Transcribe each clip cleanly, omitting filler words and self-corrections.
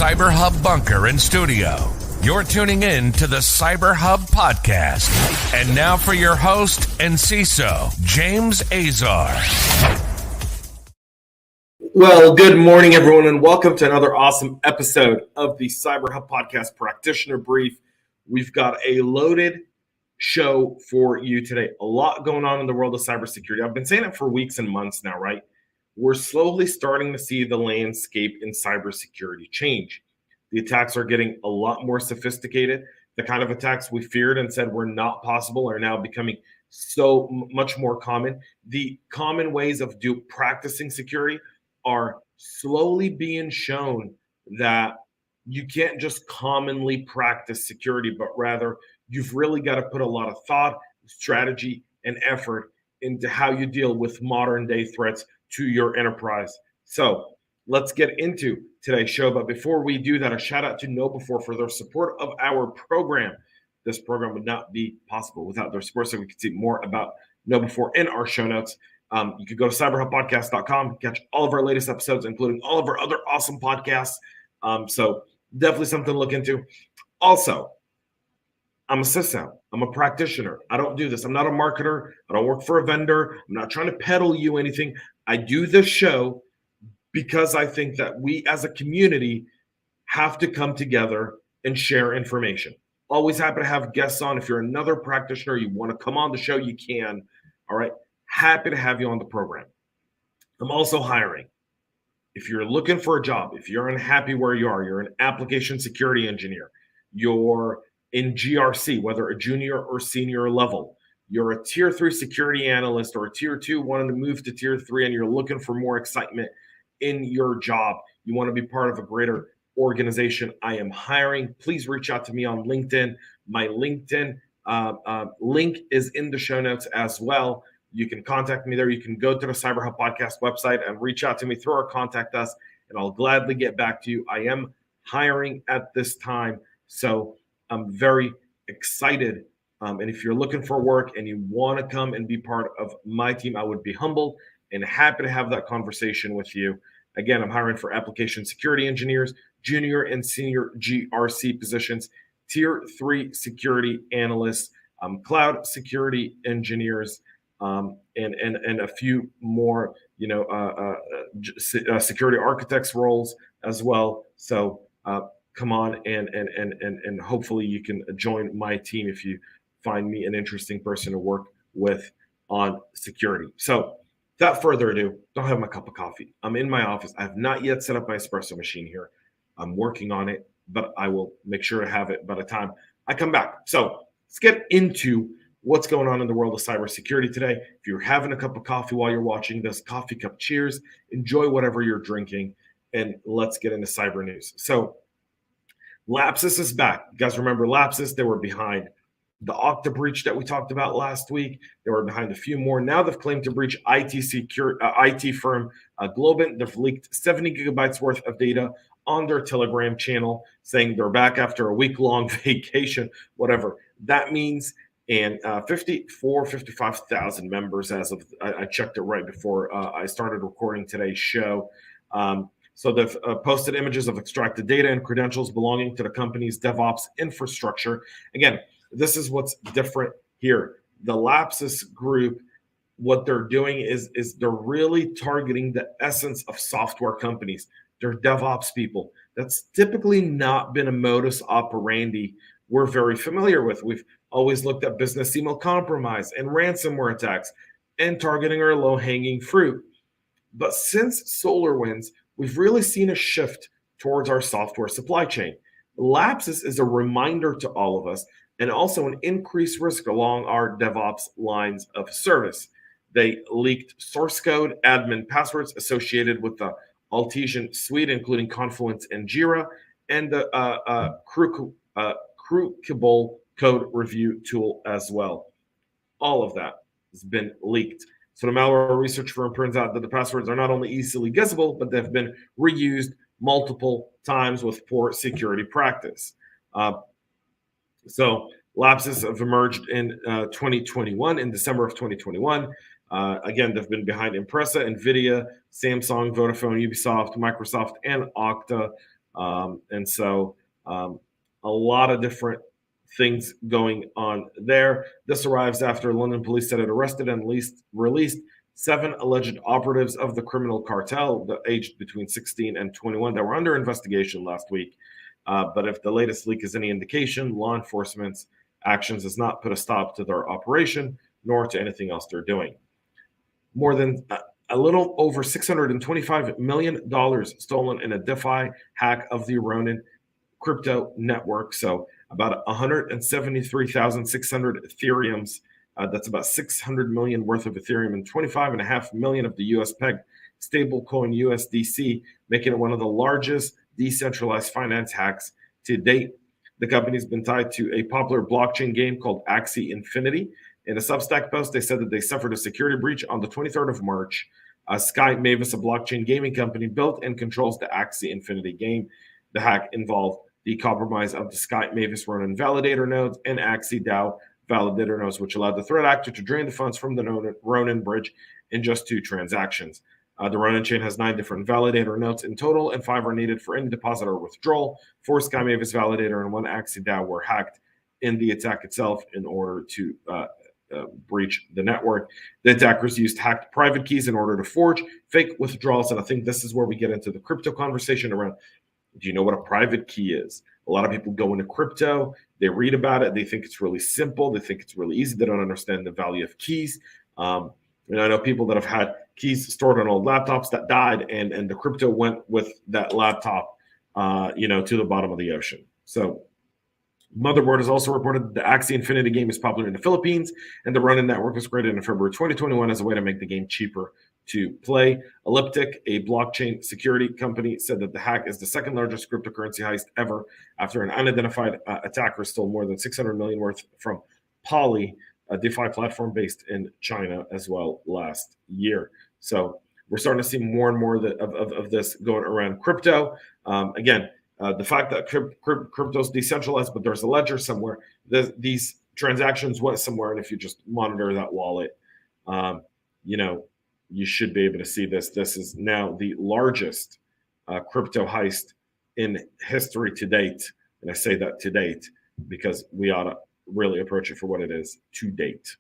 CyberHub bunker and studio. You're tuning in to the CyberHub Podcast. And now for your host and CISO, James Azar. Well, good morning, everyone, and welcome to another awesome episode of the CyberHub Podcast Practitioner Brief. We've got a loaded show for you today. A lot going on in the world of cybersecurity. I've been saying it for weeks and months now, right? We're slowly starting to see the landscape in cybersecurity change. The attacks are getting a lot more sophisticated. The kind of attacks we feared and said were not possible are now becoming so much more common. The common ways of practicing security are slowly being shown that you can't just commonly practice security, but rather you've really got to put a lot of thought, strategy, and effort into how you deal with modern day threats to your enterprise. So let's get into today's show. But before we do that, a shout out to KnowBe4 for their support of our program. This program would not be possible without their support. So we can see more about KnowBe4 in our show notes. You could go to cyberhubpodcast.com, catch all of our latest episodes, including all of our other awesome podcasts. So definitely something to look into. Also, I'm a CISO. I'm a practitioner. I don't do this. I'm not a marketer. I don't work for a vendor. I'm not trying to peddle you anything. I do this show because I think that we as a community have to come together and share information. Always happy to have guests on. If you're another practitioner, you want to come on the show, you can. All right. Happy to have you on the program. I'm also hiring. If you're looking for a job, if you're unhappy where you are, you're an application security engineer, you're in GRC, whether a junior or senior level, you're a tier 3 security analyst or a tier 2 wanting to move to tier 3 and you're looking for more excitement in your job, you want to be part of a greater organization, I am hiring. Please reach out to me on LinkedIn. My LinkedIn link is in the show notes as well. You can contact me there. You can go to the CyberHub Podcast website and reach out to me through our Contact Us, and I'll gladly get back to you. I am hiring at this time, so I'm very excited. And if you're looking for work and you want to come and be part of my team, I would be humbled and happy to have that conversation with you. Again, I'm hiring for application security engineers, junior and senior GRC positions, tier 3 security analysts, cloud security engineers, and a few more, security architects roles as well. So come on and hopefully you can join my team if you find me an interesting person to work with on security. So without further ado, don't have my cup of coffee. I'm in my office. I have not yet set up my espresso machine here. I'm working on it, but I will make sure to have it by the time I come back. So let's get into what's going on in the world of cybersecurity today. If you're having a cup of coffee while you're watching this, coffee cup cheers, enjoy whatever you're drinking, and let's get into cyber news. So LAPSUS is back. You guys remember LAPSUS? They were behind the Okta breach that we talked about last week. They were behind a few more. Now they've claimed to breach IT firm Globant. They've leaked 70 gigabytes worth of data on their Telegram channel, saying they're back after a week-long vacation, whatever that means. And 55,000 members as of, I checked it right before I started recording today's show. So they've posted images of extracted data and credentials belonging to the company's DevOps infrastructure. Again, this is what's different here. The LAPSUS group, what they're doing is they're really targeting the essence of software companies. They're DevOps people. That's typically not been a modus operandi we're very familiar with. We've always looked at business email compromise and ransomware attacks and targeting our low-hanging fruit. But since SolarWinds, we've really seen a shift towards our software supply chain. LAPSUS is a reminder to all of us and also an increased risk along our DevOps lines of service. They leaked source code, admin passwords associated with the Altigen suite, including Confluence and Jira, and the Crucible code review tool as well. All of that has been leaked. So the malware research firm turns out that the passwords are not only easily guessable, but they've been reused multiple times with poor security practice. So LAPSUS have emerged in 2021, in December of 2021. Again, they've been behind Impressa, NVIDIA, Samsung, Vodafone, Ubisoft, Microsoft, and Okta. And so a lot of different things going on there. This arrives after London police said it arrested and released 7 alleged operatives of the criminal cartel that aged between 16 and 21 that were under investigation last week. But if the latest leak is any indication, law enforcement's actions has not put a stop to their operation, nor to anything else they're doing. More than a little over $625 million stolen in a Defy hack of the Ronin crypto network. So about 173,600 Ethereums. That's about 600 million worth of Ethereum and 25.5 million of the US pegged stablecoin USDC, making it one of the largest decentralized finance hacks to date. The company's been tied to a popular blockchain game called Axie Infinity. In a Substack post, they said that they suffered a security breach on the 23rd of March. Sky Mavis, a blockchain gaming company, built and controls the Axie Infinity game. The hack involved the compromise of the Sky Mavis Ronin validator nodes and Axie DAO validator nodes, which allowed the threat actor to drain the funds from the Ronin bridge in just 2 transactions. The Ronin chain has 9 different validator nodes in total, and 5 are needed for any deposit or withdrawal. 4 Sky Mavis validator and 1 Axie DAO were hacked in the attack itself in order to breach the network. The attackers used hacked private keys in order to forge fake withdrawals, and I think this is where we get into the crypto conversation around, do you know what a private key is? A lot of people go into crypto, they read about it, they think it's really simple, they think it's really easy, they don't understand the value of keys. And I know people that have had keys stored on old laptops that died, and the crypto went with that laptop, to the bottom of the ocean. So Motherboard has also reported that the Axie Infinity game is popular in the Philippines, and the Ronin Network was created in February 2021 as a way to make the game cheaper to play. Elliptic, a blockchain security company, said that the hack is the second largest cryptocurrency heist ever after an unidentified attacker stole more than 600 million worth from Poly, a DeFi platform based in China as well last year. So we're starting to see more and more of this going around crypto. The fact that crypto is decentralized, but there's a ledger somewhere, these transactions went somewhere, and if you just monitor that wallet, you should be able to see this. This is now the largest crypto heist in history to date. And I say that to date because we ought to really approach it for what it is to date.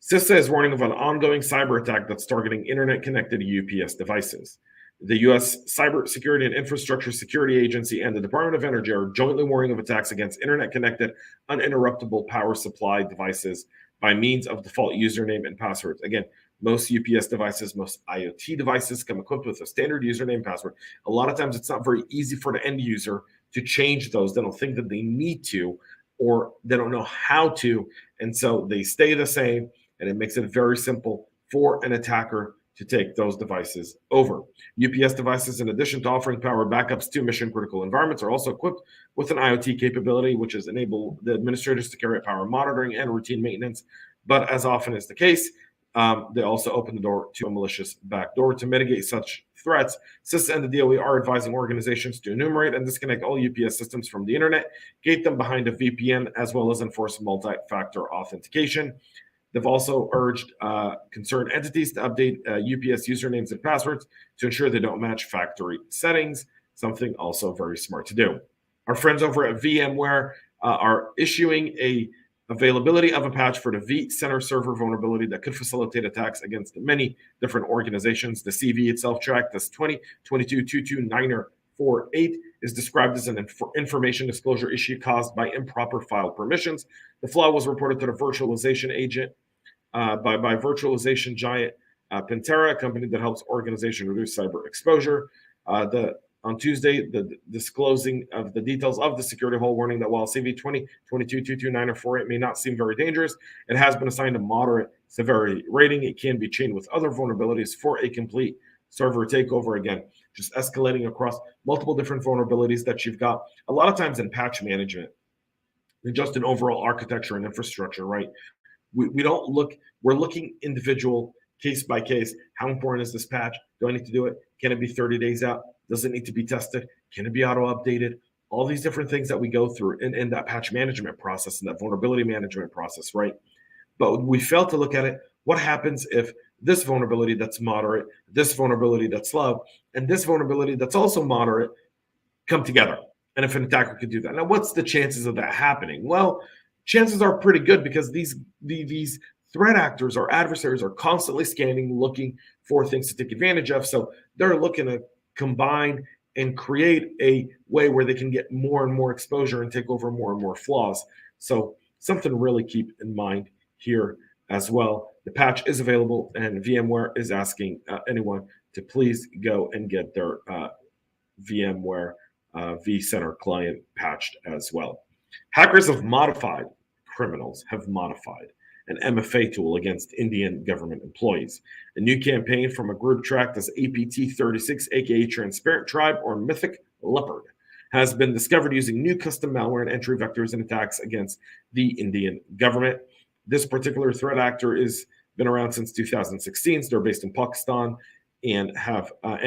CISA is warning of an ongoing cyber attack that's targeting internet-connected UPS devices. The U.S. Cybersecurity and Infrastructure Security Agency and the Department of Energy are jointly warning of attacks against internet-connected, uninterruptible power supply devices by means of default username and passwords. Again, most UPS devices, most IoT devices come equipped with a standard username and password. A lot of times it's not very easy for the end user to change those. They don't think that they need to, or they don't know how to. And so they stay the same, and it makes it very simple for an attacker to take those devices over. UPS devices, in addition to offering power backups to mission-critical environments, are also equipped with an IoT capability, which is enable the administrators to carry out power monitoring and routine maintenance. But as often is the case, they also open the door to a malicious backdoor. To mitigate such threats, CISA and the DOE are advising organizations to enumerate and disconnect all UPS systems from the internet, gate them behind a VPN, as well as enforce multi-factor authentication. They've also urged concerned entities to update UPS usernames and passwords to ensure they don't match factory settings, something also very smart to do. Our friends over at VMware are issuing a availability of a patch for the vCenter server vulnerability that could facilitate attacks against many different organizations. The CV itself tracked as 2022229948 is described as an information disclosure issue caused by improper file permissions. The flaw was reported to the virtualization agent by virtualization giant Pantera, a company that helps organizations reduce cyber exposure. On Tuesday, the disclosing of the details of the security hole, warning that while CV 2022229948 may not seem very dangerous, it has been assigned a moderate severity rating. It can be chained with other vulnerabilities for a complete server takeover. Again, just escalating across multiple different vulnerabilities that you've got. A lot of times in patch management, and just in overall architecture and infrastructure, right? We don't look, we're looking individual, case by case. How important is this patch? Do I need to do it? Can it be 30 days out? Does it need to be tested? Can it be auto-updated? All these different things that we go through in that patch management process and that vulnerability management process, right? But we fail to look at it. What happens if this vulnerability that's moderate, this vulnerability that's low, and this vulnerability that's also moderate come together. And if an attacker could do that. Now, what's the chances of that happening? Well, chances are pretty good because these threat actors or adversaries are constantly scanning, looking for things to take advantage of. So they're looking to combine and create a way where they can get more and more exposure and take over more and more flaws. So something to really keep in mind here as well. The patch is available, and VMware is asking anyone to please go and get their VMware vCenter client patched as well. Criminals have modified an MFA tool against Indian government employees. A new campaign from a group tracked as APT36, aka Transparent Tribe or Mythic Leopard, has been discovered using new custom malware and entry vectors and attacks against the Indian government. This particular threat actor has been around since 2016. So they're based in Pakistan and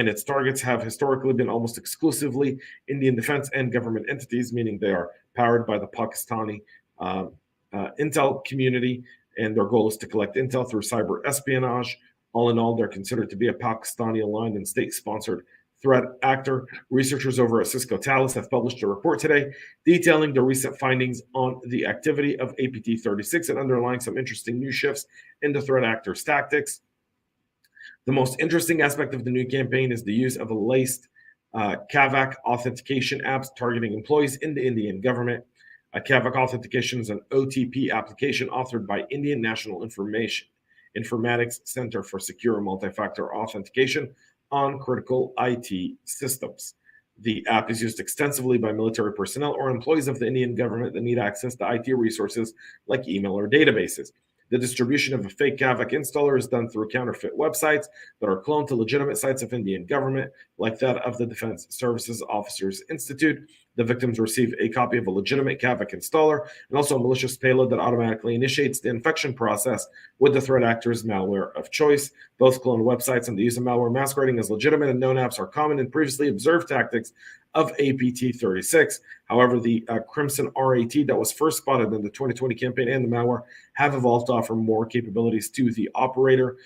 its targets have historically been almost exclusively Indian defense and government entities, meaning they are powered by the Pakistani intel community, and their goal is to collect intel through cyber espionage. All in all, they're considered to be a Pakistani-aligned and state-sponsored threat actor. Researchers over at Cisco Talos have published a report today detailing the recent findings on the activity of APT36 and underlying some interesting new shifts in the threat actor's tactics. The most interesting aspect of the new campaign is the use of a laced CAVAC authentication apps targeting employees in the Indian government. CAVAC authentication is an OTP application authored by Indian National Informatics Center for Secure Multi-Factor Authentication on critical IT systems. The app is used extensively by military personnel or employees of the Indian government that need access to IT resources like email or databases. The distribution of a fake CAVAC installer is done through counterfeit websites that are cloned to legitimate sites of Indian government, like that of the Defense Services Officers Institute. The victims receive a copy of a legitimate CAVAC installer and also a malicious payload that automatically initiates the infection process with the threat actor's malware of choice. Both cloned websites and the use of malware masquerading as legitimate and known apps are common and previously observed tactics of APT36. However, the Crimson RAT that was first spotted in the 2020 campaign and the malware have evolved to offer more capabilities to the operator.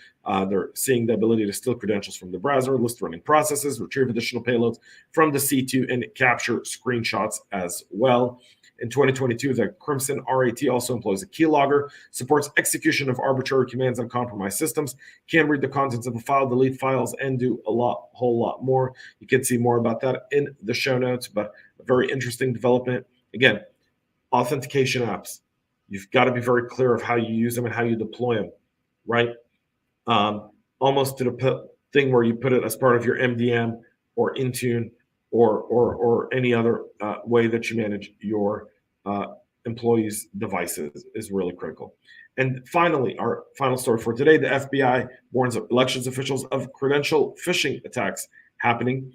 They're seeing the ability to steal credentials from the browser, list running processes, retrieve additional payloads from the C2, and capture screenshots as well. In 2022, the Crimson RAT also employs a keylogger, supports execution of arbitrary commands on compromised systems, can read the contents of a file, delete files, and do a whole lot more. You can see more about that in the show notes, but a very interesting development. Again, authentication apps. You've got to be very clear of how you use them and how you deploy them, right? Almost to the thing where you put it as part of your MDM or Intune or any other way that you manage your employees' devices is really critical. And finally, our final story for today, the FBI warns elections officials of credential phishing attacks happening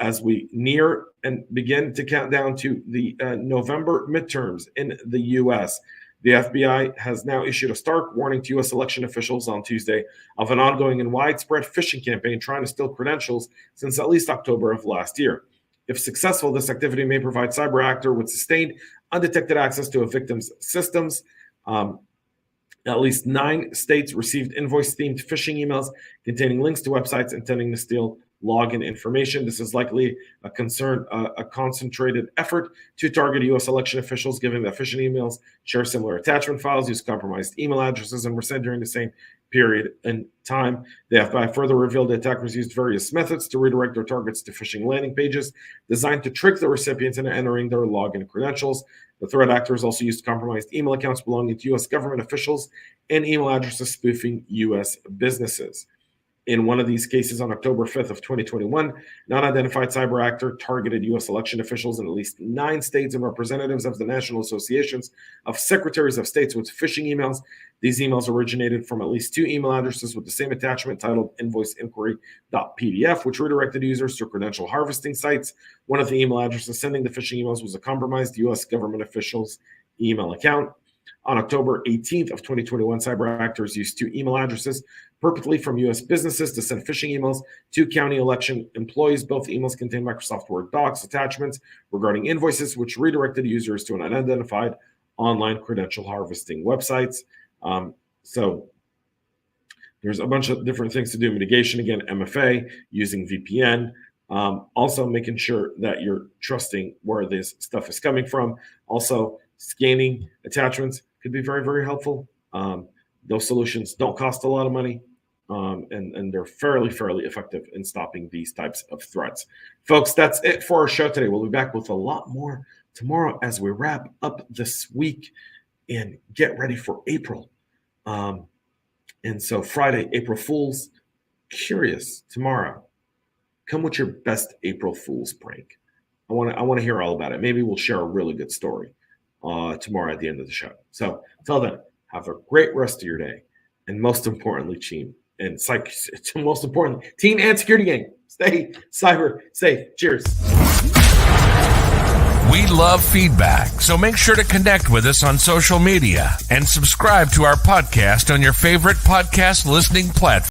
as we near and begin to count down to the November midterms in the U.S. The FBI has now issued a stark warning to U.S. election officials on Tuesday of an ongoing and widespread phishing campaign trying to steal credentials since at least October of last year. If successful, this activity may provide cyber actor with sustained, undetected access to a victim's systems. At least 9 states received invoice-themed phishing emails containing links to websites intending to steal login information. This is likely a concentrated effort to target U.S. election officials, given that phishing emails share similar attachment files, use compromised email addresses, and were sent during the same period in time. The FBI further revealed the attackers used various methods to redirect their targets to phishing landing pages designed to trick the recipients into entering their login credentials. The threat actors also used compromised email accounts belonging to U.S. government officials and email addresses spoofing U.S. businesses. In one of these cases on October 5th of 2021, non-identified cyber actor targeted U.S. election officials in at least 9 states and representatives of the National Associations of Secretaries of States with phishing emails. These emails originated from at least 2 email addresses with the same attachment titled invoiceinquiry.pdf, which redirected users to credential harvesting sites. One of the email addresses sending the phishing emails was a compromised U.S. government official's email account. On October 18th of 2021, cyber actors used 2 email addresses purportedly from U.S. businesses to send phishing emails to county election employees. Both emails contained Microsoft Word docs attachments regarding invoices, which redirected users to an unidentified online credential harvesting websites. So there's a bunch of different things to do. Mitigation, again, MFA, using VPN, Also, making sure that you're trusting where this stuff is coming from. Also, scanning attachments could be very, very helpful. Those solutions don't cost a lot of money, and they're fairly effective in stopping these types of threats. Folks, that's it for our show today. We'll be back with a lot more tomorrow as we wrap up this week and get ready for April. And so Friday, April Fool's. Curious tomorrow. Come with your best April Fool's prank. I want to hear all about it. Maybe we'll share a really good story tomorrow at the end of the show. So until then, have a great rest of your day. And most importantly, team and security gang, stay cyber safe. Cheers. We love feedback, so make sure to connect with us on social media and subscribe to our podcast on your favorite podcast listening platform.